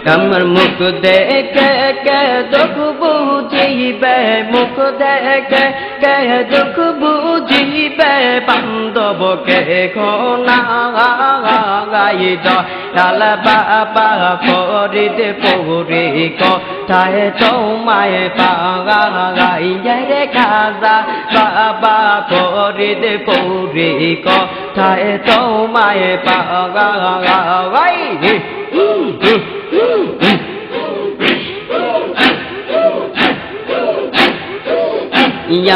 আমার মুখ দেখে কে দুঃখ বুঝিবে মুখ দেখে কে দুঃখ বুঝিবে বান্ধব কে খোনা গাই দয়াল বাবা ফরিদ পুরি কোথায় তোমায় পাগাই রে খাজা বাবা ফরিদ পুরি কোথায় তোমায় পাগাই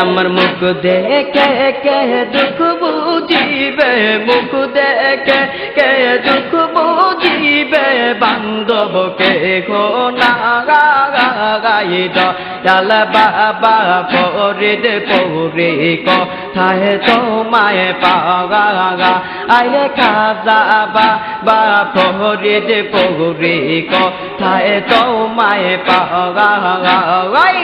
আমার মুখ দেখে কে দুঃখ বুঝিবে মুখ দেখে কে দুঃখ বুঝিবে বান্ধব কে খোনা গাই দয়াল বাবা ফরিদ পুরি কোথায় তোমায় পাগাই খাজা বাবা ফরিদ পুরি কোথায় তোমায় পাগাই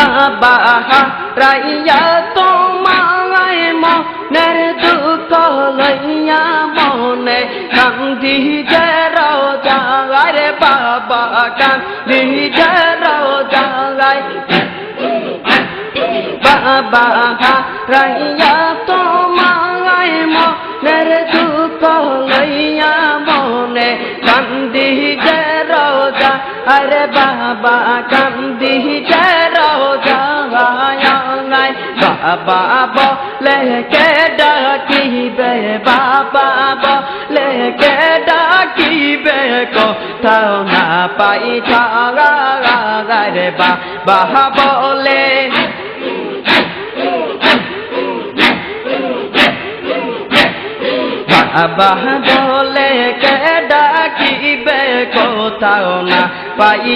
বাবা রাইয়া তোমায় মনের দুঃখ লইয়া মনে কান্দি জাগায় বাবা কান্দি জাগায় বাবা রাইয়া তোমায় মনের দুঃখ লইয়া মনে কান্দি রোজা আরে বাবা কান্দি রোজা বাবা বলে কে ডাকিবে বাবা বলে কে ডাকিবে কোথাও না পাই রে বাবা বলে বাবা বলে কে ডাকিবে কোথাও না পাই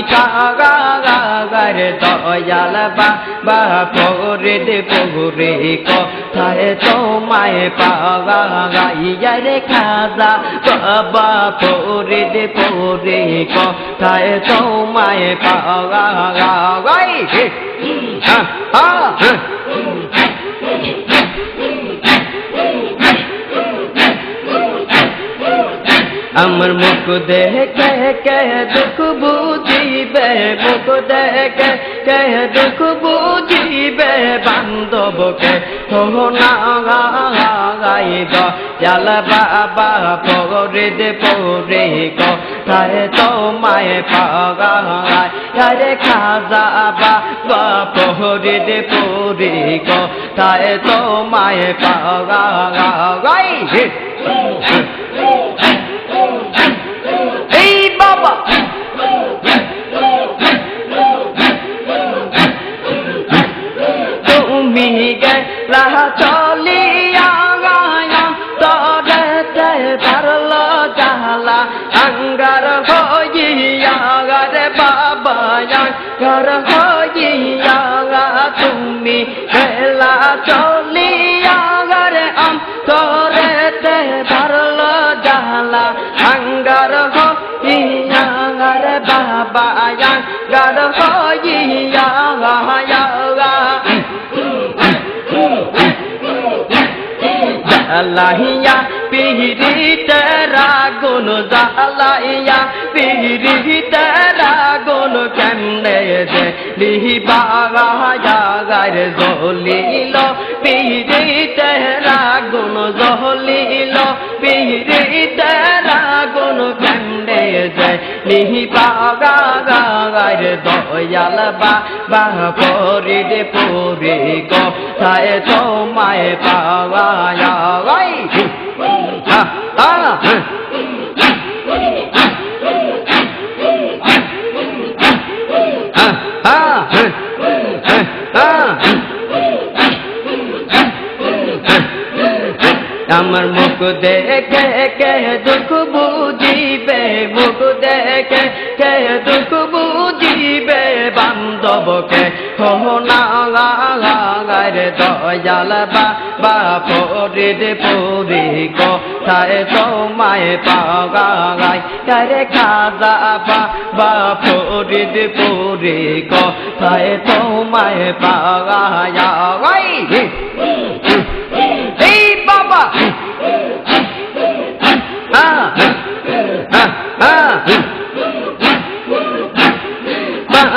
রে দয়াল বাবা ফরিদ পুরি কোথায় তোমায় পাগাই রে খাজা বাবা ফরিদ পুরি কোথায় তোমায় পাগাই আমার মুখ দেখে কে দুঃখ বুঝিবে মুখ দেখে কে দুঃখ বুঝিবে বান্ধব কে খোনা গাই দয়াল বাবা ফরিদ পুরি কোথায় তোমায় পাগাই রে খাজা বাবা ফরিদ পুরি কোথায় তোমায় পাগাই এই বাবা তুমি গেলা চলিয়া তরে পারলো জালা আঙ্গার হইয়া রে বাবা আঙ্গার হইয়া তুমি গেলা চলিয়া রে তরে পারলো জালা আঙ্গার হইয়া রে বাবা আঙ্গার হইয়া জালাইয়া পিহিতে রাগুন জালাইয়া পিহিতে রাগুন কেমনে যে লিহিবাগা জাগার জলিল পিহিতে রাগুন জলিল পিহিতে রাগুন কেমনে যে লিহিবাগা গাগার দয়াল বাবা ফরিদ পুরি কোথায় তোমায় পাগাই আমার মুখ দেখে কে দুঃখ বুঝিবে মুখ দেখে কে দুঃখ বুঝিবে বান্ধব কে খোনা গার দয়াল বাবা ফরিদ পুরি কোথায় তোমায় পাগাই রে খাজা বাবা ফরিদ পুরি কোথায় তোমায় পাগাই এই বাবা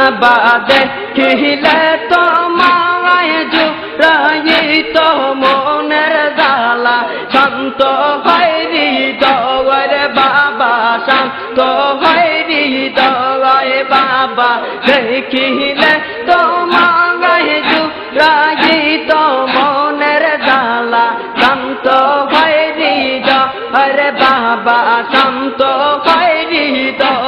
বাবা দেখিলে তোমায় জুড়াইত মনের জ্বালা শান্ত হয় হৃদয় বাবা শান্ত হয় হৃদয় বাবা দেখিলে তোমায় জুড়াইত মনের জ্বালা শান্ত হয় হৃদয় বাবা শান্ত হয় হৃদয়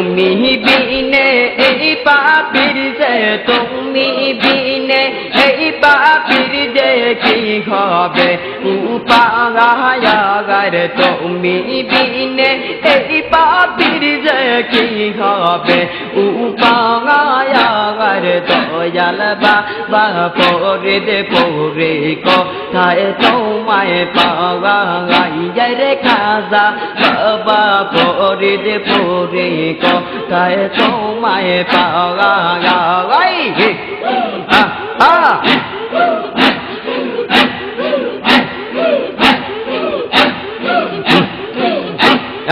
তুমি বিনে এই পাপির যে তুমি বিনে এই পাপির যে কি হবে উপাগার তুমি বিনে এই পাপির যে কি হবে উপাগার দয়াল বাবা ফরিদ পুরি কোথায় তোমায় পাগাই রে খাজা বাবা ফরিদ পুরি কোথায় তোমায় পাগাই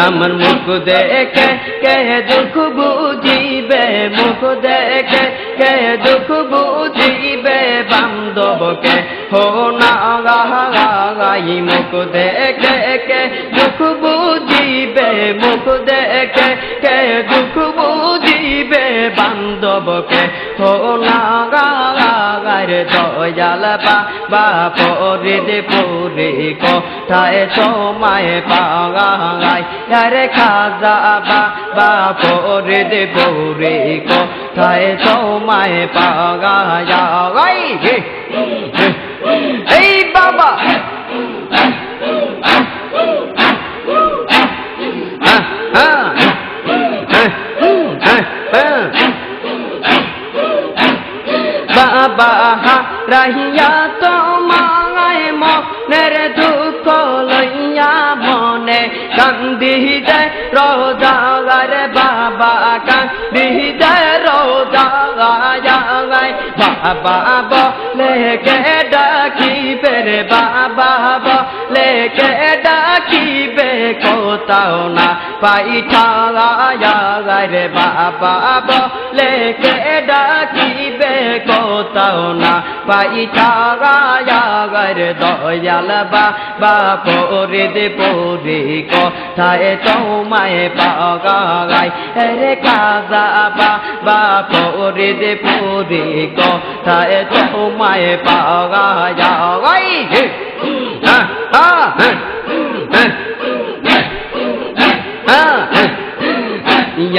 আমার মুখ দেখে কে দুঃখ বুঝিবে মুখ দেখে কে দুঃখ বুঝিবে বান্ধবকে হো না গাই মুখ দেখে কে দুঃখ বুঝিবে মুখ দেখে কে দুঃখ বুঝিবে বান্ধবকে হো না গার দয়াল বাবা ফরিদ পুরি কোথায় তোমায় পাগাই রে খাজা বাবা ফরিদ পুরি কোথায় তোমায় পাগাই এই বাবা বাবা রাহিয়া তোমায় মনের দুঃখ লইয়া মনে কান্দি যায় রোজাগার বাবা কান্দি যায় রোজাগায় বাবা বলে কে ডাকিবে রে বাবা বলে কে ডাকিবে কোথাও না পাইঠা রে বাবা বলে কে ডাকিবে কোথাও না পাইঠা দয়াল বাবা ফরিদ পুরি কোথায় তোমায় পাগাই রে খাজা বাবা ফরিদ পুরি কোথায় তোমায় পাগাই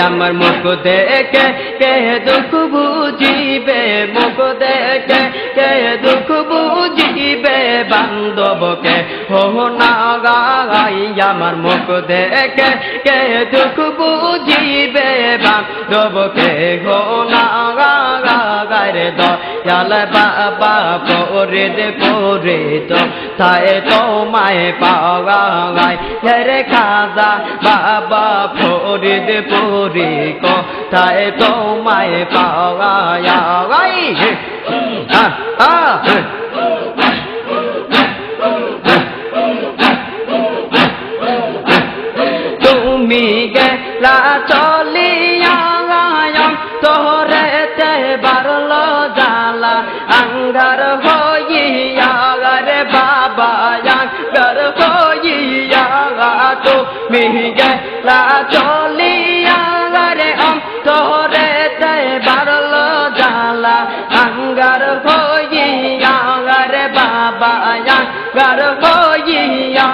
আমার মুখ দেখে কে দুঃখ বুঝিবে মুখ দেখে কে দুঃখ বুঝিবে বান্ধবকে হো না গাই আমার মুখ দেখে কে দুঃখ বুঝিবে বান্ধবকে হো না গার দয়াল বাবা ফরিদ পুরি কোথায় তোমায় পাগাই রে খাজা বাবা ফরিদ পুরি কোথায় তোমায় পাগাই তুমি গেলা চলিয়া তোহরেতে বারল জালা আঙ্গার হইয়া রে বাবা আঙ্গার হইয়া তুমি গেলা চলিয়া রে তোহরেতে বারল জালা আঙ্গার হইয়া রে বাবা আঙ্গার হইয়া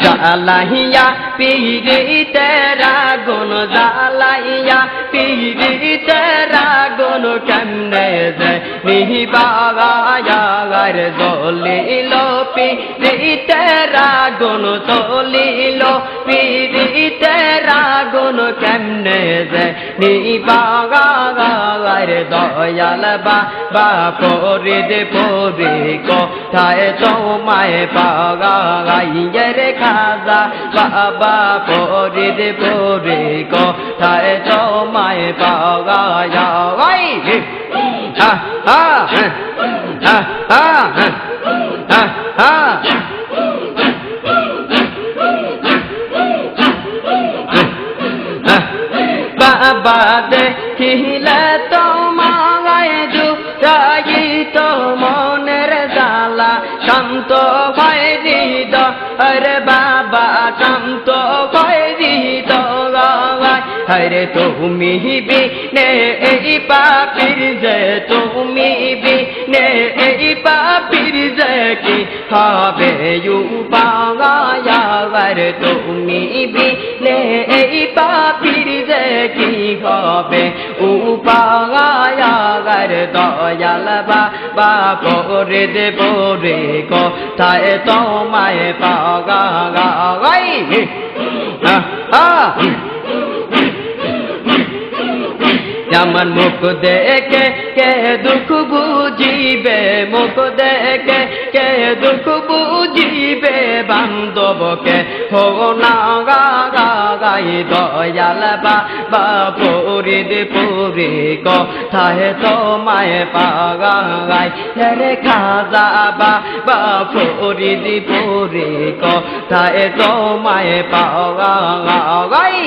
জালাইয়া পিরি তেরা গুন জালাইয়া পিরি তেরা গুন কেমনে যে নিবাগায়ার জ্বলিল পিরিতের আগুন জ্বলিল পিরিতের আগুন কেমনে যে নিবাগায়ার দয়াল বাবা ফরিদ পরি কোথায় তোমায় পাগাইয়ের খাজা বাবা ফরিদ পরি কোথায় তোমায় পাগাই হা হা হা হা হা হা বাবা দেখিলে তোমায় জুড়াই তো মনের জ্বালা শান্ত হয় হৃদয় বাবা শান্ত হয় হৃদয় হরে তুমি বিনে এই পাপির যে তুমি বিনে এই পাপির যে কি হবে উপাগায়ার তুমি বিনে এই পাপির যে কি হবে উপাগায়ার দয়াল বাবা করে দেব রে কোথায় তোমায় পাগাই আমার মুখ দেখে কে দুঃখ বুঝিবে মুখ দেখে কে দুঃখ বুঝিবে বান্ধবকে হো না গাই দয়াল বাবা ফরিদ পরি কোথায় তোমায় পাগাই রে খাজা বাবা ফরিদ পরি কোথায় তোমায় পাগাই